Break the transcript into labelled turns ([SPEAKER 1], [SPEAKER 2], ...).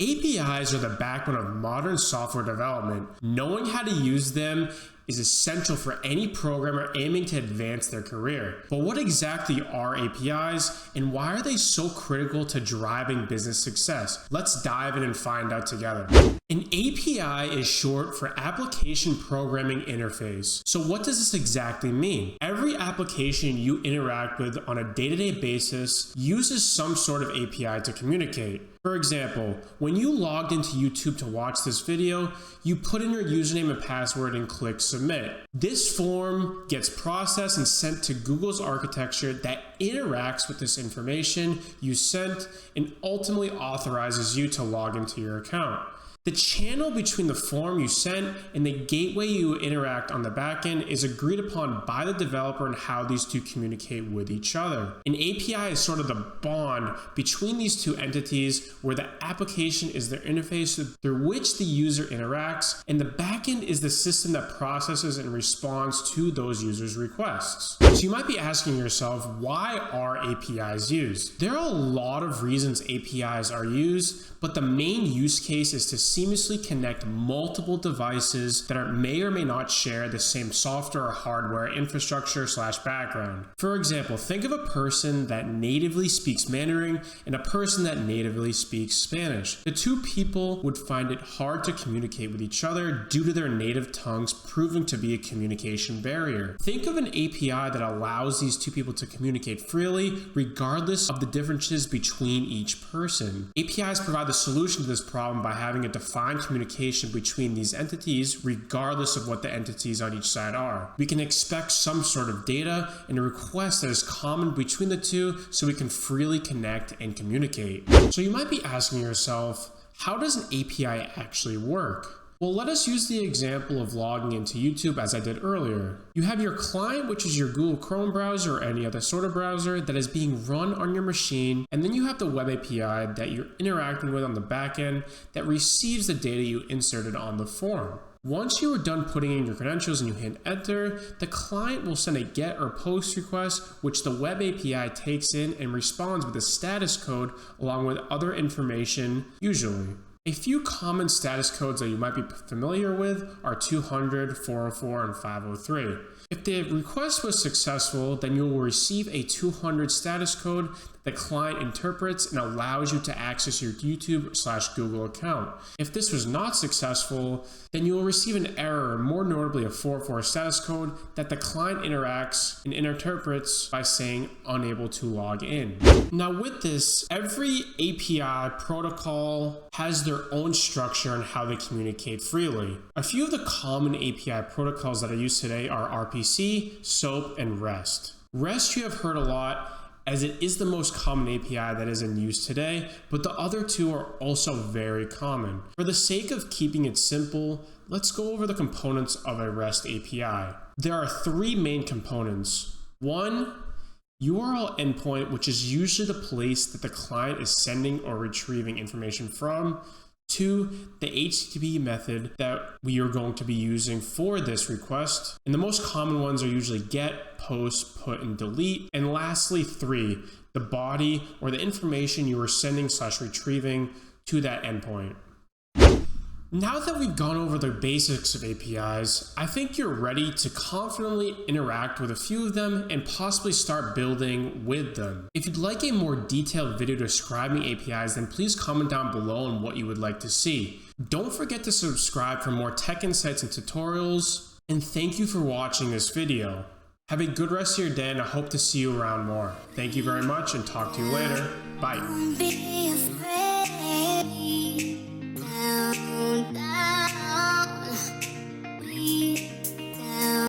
[SPEAKER 1] APIs are the backbone of modern software development. Knowing how to use them is essential for any programmer aiming to advance their career. But what exactly are APIs, and why are they so critical to driving business success? Let's dive in and find out together. An API is short for Application Programming Interface. So what does this exactly mean? Every application you interact with on a day-to-day basis uses some sort of API to communicate. For example, when you logged into YouTube to watch this video, you put in your username and password and click submit. This form gets processed and sent to Google's architecture that interacts with this information you sent and ultimately authorizes you to log into your account. The channel between the form you sent and the gateway you interact on the backend is agreed upon by the developer and how these two communicate with each other. An API is sort of the bond between these two entities where the application is their interface through which the user interacts, and the backend is the system that processes and responds to those users' requests. So you might be asking yourself, why are APIs used? There are a lot of reasons APIs are used, but the main use case is to seamlessly connect multiple devices that may or may not share the same software or hardware infrastructure / background. For example, think of a person that natively speaks Mandarin and a person that natively speaks Spanish. The two people would find it hard to communicate with each other due to their native tongues proving to be a communication barrier. Think of an API that allows these two people to communicate freely regardless of the differences between each person. APIs provide the solution to this problem by having a defined communication between these entities regardless of what the entities on each side are. We can expect some sort of data and a request that is common between the two so we can freely connect and communicate. So you might be asking yourself, how does an API actually work? Well, let us use the example of logging into YouTube as I did earlier. You have your client, which is your Google Chrome browser or any other sort of browser that is being run on your machine, and then you have the web API that you're interacting with on the back end that receives the data you inserted on the form. Once you are done putting in your credentials and you hit enter, the client will send a GET or POST request, which the web API takes in and responds with a status code along with other information, usually. A few common status codes that you might be familiar with are 200, 404, and 503. If the request was successful, then you will receive a 200 status code the client interprets and allows you to access your YouTube / Google account. If this was not successful, then you will receive an error, more notably a 404 status code that the client interacts and interprets by saying unable to log in. Now with this, every API protocol has their own structure and how they communicate freely. A few of the common API protocols that are used today are RPC, SOAP, and REST. REST you have heard a lot, as it is the most common API that is in use today, but the other two are also very common. For the sake of keeping it simple, let's go over the components of a REST API. There are three main components. One, URL endpoint, which is usually the place that the client is sending or retrieving information from. Two, the HTTP method that we are going to be using for this request. And the most common ones are usually GET, POST, PUT, and DELETE. And lastly, three, the body or the information you are sending / retrieving to that endpoint. Now that we've gone over the basics of APIs, I think you're ready to confidently interact with a few of them and possibly start building with them. If you'd like a more detailed video describing APIs, then please comment down below on what you would like to see. Don't forget to subscribe for more tech insights and tutorials, and thank you for watching this video. Have a good rest of your day, and I hope to see you around more. Thank you very much, and talk to you later. Bye.